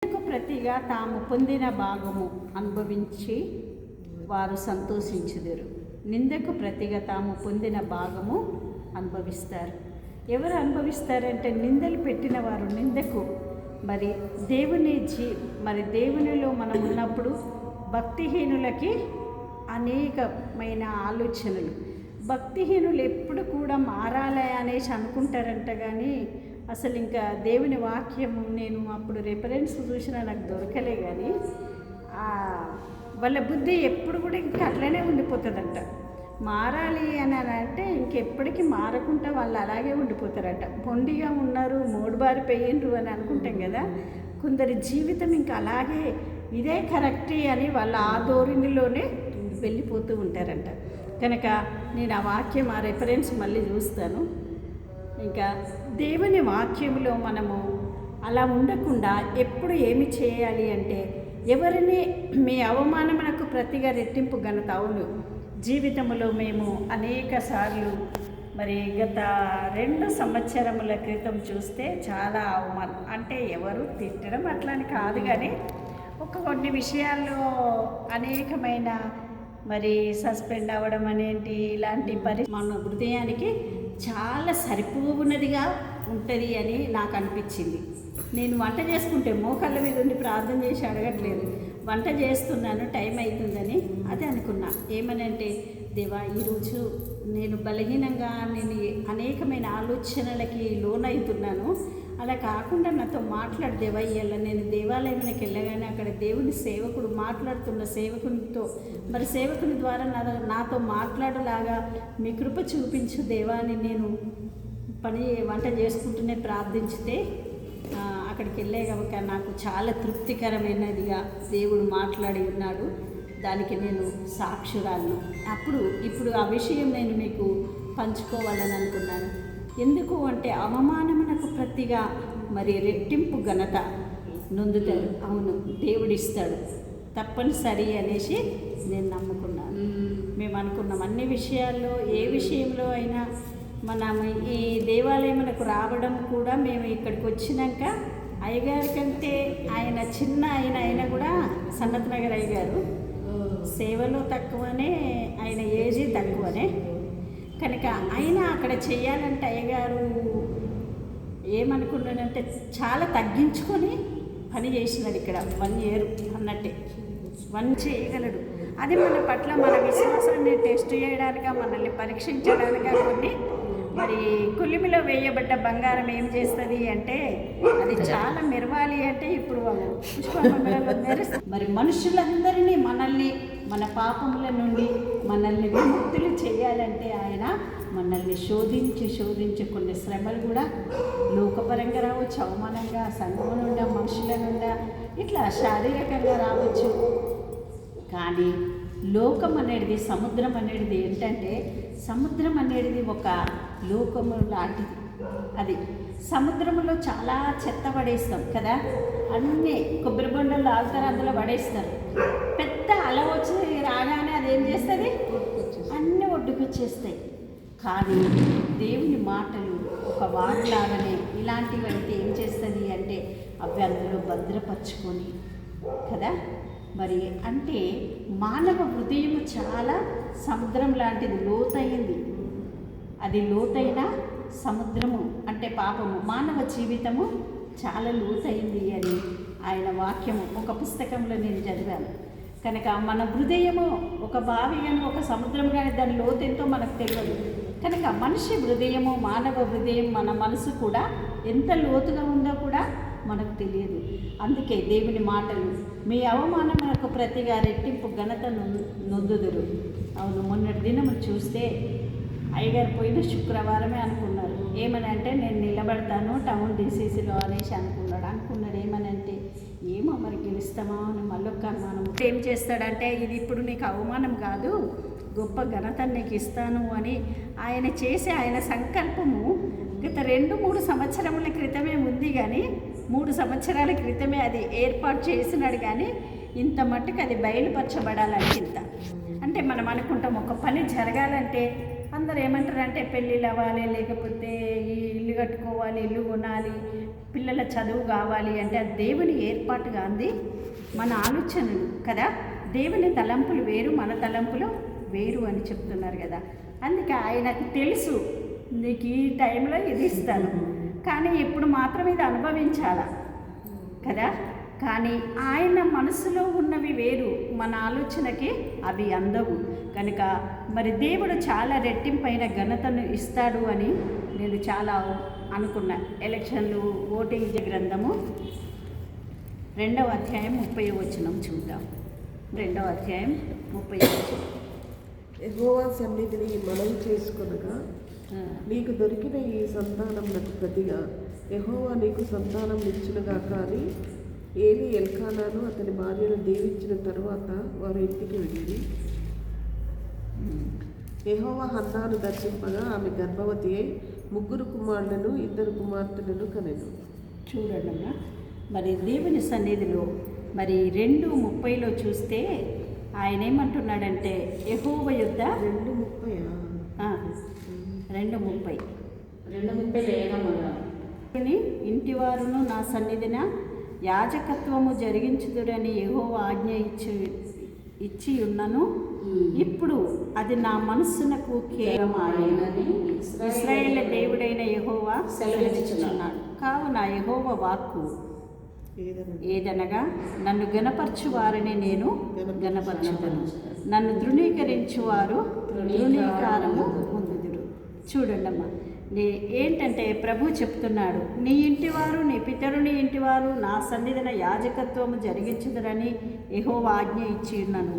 ప్రతిగా తాము పొందిన భాగము అనుభవించి వారు సంతోషించుదురు. నిందకు ప్రతిగా తాము పొందిన భాగము అనుభవిస్తారు. ఎవరు అనుభవిస్తారంటే నిందలు పెట్టిన వారు. నిందకు మరి దేవునిలో మనం ఉన్నప్పుడు భక్తిహీనులకి అనేకమైన ఆలోచనలు. భక్తిహీనులు ఎప్పుడు కూడా మారాలి అనేసి అనుకుంటారంట, కానీ అసలు ఇంకా దేవుని వాక్యము నేను అప్పుడు రెఫరెన్స్ చూసినా నాకు దొరకలే, కానీ వాళ్ళ బుద్ధి ఎప్పుడు కూడా ఇంకా అట్లనే ఉండిపోతుందంట. మారాలి అని అంటే ఇంకెప్పటికీ మారకుండా వాళ్ళు అలాగే ఉండిపోతారట. మొండిగా ఉన్నారు, మోడుబారిపోయిండ్రు అని అనుకుంటాం కదా. కొందరి జీవితం ఇంకా అలాగే ఇదే కరెక్టే అని వాళ్ళ ఆ ధోరణిలోనే వెళ్ళిపోతూ ఉంటారంట. కనుక నేను ఆ వాక్యం, ఆ రెఫరెన్స్ మళ్ళీ చూస్తాను. ఇంకా దేవుని వాక్యంలో మనము అలా ఉండకుండా ఎప్పుడు ఏమి చేయాలి అంటే, ఎవరిని మీ అవమానమునకు ప్రతిగా రెట్టింపు ఘనత. అవును, జీవితంలో మేము అనేక సార్లు మరి గత 2 సంవత్సరముల క్రితం చూస్తే చాలా అవమానం అంటే ఎవరు తిట్టడం అట్లని కాదు, కానీ కొన్ని విషయాల్లో అనేకమైన మరి సస్పెండ్ అవ్వడం అనేటి ఇలాంటి మన హృదయానికి చాలా సరిపోవున్నదిగా ఉంటుంది అని నాకు అనిపించింది. నేను వంట చేసుకుంటే మోకాళ్ళ మీద ఉండి ప్రార్థన చేసి అడగట్లేదు, వంట చేస్తున్నాను, టైం అవుతుందని అది అనుకున్నా. ఏమనంటే, దేవా ఈరోజు నేను బలహీనంగా నేను అనేకమైన ఆలోచనలకి లోనవుతున్నాను, అలా కాకుండా నాతో మాట్లాడు దేవా. ఇవాళ నేను దేవాలయంలోకి వెళ్ళగానే అక్కడ దేవుని సేవకుడు మాట్లాడుతున్న సేవకునితో మరి సేవకుని ద్వారా నాతో మాట్లాడలాగా మీ కృప చూపించు దేవా అని నేను వంట చేసుకుంటూనే ప్రార్థించితే అక్కడికి వెళ్ళే కనుక నాకు చాలా తృప్తికరమైనదిగా దేవుడు మాట్లాడి ఉన్నాడు. దానికి నేను సాక్షురాలను. ఇప్పుడు ఆ విషయం నేను మీకు పంచుకోవాలని అనుకున్నాను. ఎందుకు అంటే, అవమానమునకు ప్రతిగా మరి రెట్టింపు ఘనత నొందుతారు. అవును, దేవుడిస్తాడు తప్పనిసరి అనేసి నేను నమ్ముకున్నాను. మేము అనుకున్నాం అన్ని విషయాల్లో, ఏ విషయంలో అయినా మనం ఈ దేవాలయమునకు రావడం కూడా, మేము ఇక్కడికి వచ్చినాక అయ్యగారి కంటే ఆయన చిన్న అయినా కూడా సన్నత్ నగర్ అయ్యగారు సేవలో తక్కువనే, ఆయన ఏజీ తక్కువనే. కనుక ఆయన అక్కడ చేయాలంటే అయ్యగారు ఏమనుకున్నాడంటే చాలా తగ్గించుకొని పని చేసినాడు. ఇక్కడ 1 year అన్నట్టే 1 చేయగలడు. అది మన పట్ల మన విశ్వాసాన్ని టెస్ట్ చేయడానిక, మనల్ని పరీక్షించడానిక. కొన్ని మరి కులిమిలో వేయబడ్డ బంగారం ఏం చేస్తుంది అంటే, అది చాలా మెరవాలి అంటే ఇప్పుడు పుష్పమంగళంలో మెరుస్తుంది. మరి మనుషులందరినీ మనల్ని మన పాపముల నుండి మనల్ని విముక్తులు చేయాలంటే ఆయన మనల్ని శోధించి కొన్ని శ్రమలు కూడా లోకపరంగా రావచ్చు, అవమానంగా, సంఘం నుండా, మనుషుల నుండా, ఇట్లా శారీరకంగా రావచ్చు. కానీ లోకం అనేది, సముద్రం అనేది ఏంటంటే, సముద్రం అనేది ఒక లోకము లాంటిది. అది సముద్రంలో చాలా చెత్త పడేస్తాం కదా, అన్నీ కొబ్బరి బొండలు ఆగుతారు, అందులో పడేస్తారు. పెద్ద అల వచ్చి రాగానే అదేం చేస్తుంది, అన్నీ ఒడ్డుకొచ్చేస్తాయి. కానీ దేవుని మాటలు ఒక వాటిలాగానే ఇలాంటివంటే ఏం చేస్తుంది అంటే, అవి అందులో భద్రపరుచుకొని కదా. మరి అంటే మానవ హృదయం చాలా సముద్రం లాంటిది, లోతైంది. అది లోతైన సముద్రము అంటే పాపము, మానవ జీవితము చాలా లోతైంది అని ఆయన వాక్యము ఒక పుస్తకంలో నేను చదివాను. కనుక మన హృదయము ఒక బావి కానీ ఒక సముద్రం కానీ దాని లోతెంతో మనకు తెలియదు. కనుక మనిషి హృదయము, మానవ హృదయం, మన మనసు కూడా ఎంత లోతుగా ఉందో కూడా మనకు తెలియదు. అందుకే దేవుని మాటలు, మీ అవమానమునకు ప్రతిగా రెట్టింపు ఘనత నొందుదురు. అవును, మొన్నటి దినము చూస్తే అయ్యగారు పోయిన శుక్రవారమే అనుకున్నారు. ఏమని అంటే, నేను నిలబడతాను టౌన్ డీసీసీలో అనేసి అనుకున్నాడు. ఏమని అంటే, ఏమో మరి గెలుస్తామా అని మళ్ళొక్క అనుమానం. ఏం చేస్తాడంటే, ఇది ఇప్పుడు నీకు అవమానం కాదు, గొప్ప ఘనత నీకు ఇస్తాను అని ఆయన చేసే ఆయన సంకల్పము గత 2-3 సంవత్సరముల క్రితమే ఉంది. కానీ 3 సంవత్సరాల క్రితమే అది ఏర్పాటు చేసినాడు. కానీ ఇంత మట్టుకు అది బయలుపరచబడాలంటే ఇంత అంటే మనం అనుకుంటాం, ఒక పని జరగాలంటే అందరూ ఏమంటారంటే పెళ్ళిళ్ళు అవ్వాలి, లేకపోతే ఈ ఇల్లు కట్టుకోవాలి, ఇల్లు కొనాలి, పిల్లల చదువు కావాలి అంటే అది దేవుని ఏర్పాటుగా అంది, మన ఆలోచనలు కదా. దేవుని తలంపులు వేరు, మన తలంపులు వేరు అని చెప్తున్నారు కదా. అందుకే ఆయనకు తెలుసు నీకు ఈ టైంలో ఇది ఇస్తాను, కానీ ఇప్పుడు మాత్రం ఇది అనుభవించాలా కదా. కానీ ఆయన మనసులో ఉన్నవి వేరు, మన ఆలోచనకి అవి అందవు కనుక మరి దేవుడు చాలా రెట్టింపైన ఘనతను ఇస్తాడు అని నేను చాలా అనుకున్నా. ఎలక్షన్లు ఓటింగ్ గ్రంథము 2వ అధ్యాయం 30వ వచనం చూద్దాం. 2వ అధ్యాయం 30వ వచనం. యెహోవా సన్నిధిని మనవి చేసుకొనగా నీకు దొరికిన ఈ సంతానమునకు ప్రతిగా యెహోవా నీకు సంతానం ఇచ్చునుగా. కానీ ఏలీ ఎల్కానాను అతని భార్యను దీవించిన తరువాత వారు ఇంటికి వెళ్ళి యెహోవా హన్నాను దర్శింపగా ఆమె గర్భవతి అయి 3 కుమారులను 2 కుమార్తెలను కనెను. చూడండి మరి దేవుని సన్నిధిలో మరి 2:30లో చూస్తే ఆయన ఏమంటున్నాడంటే యెహోవా యుద్ధ 2:30 ఇంటివారును నా సన్నిధిన యాజకత్వము జరిగించుదురని యెహోవా ఆజ్ఞ ఇచ్చి ఉన్నను. ఇప్పుడు అది నా మనస్సునకు కేవలం ఆయనని ఇశ్రాయేలు దేవుడైన యెహోవా సెలవిచ్చుచున్నాడు. కావున యెహోవా వాక్కు ఏదనగా నన్ను గణపరచు వారిని నేను గణపరచుదను, నన్ను తృణీకరించువారు తృణీకారము పొందుదురు. చూడండమ్మా, ఏంటంటే ప్రభు చెప్తున్నాడు, నీ ఇంటివారు నీ పితరుని ఇంటివారు నా సన్నిధిన యాజకత్వము జరిగించుదురని యెహోవా ఆజ్ఞ ఇచ్చి ఉన్నాను.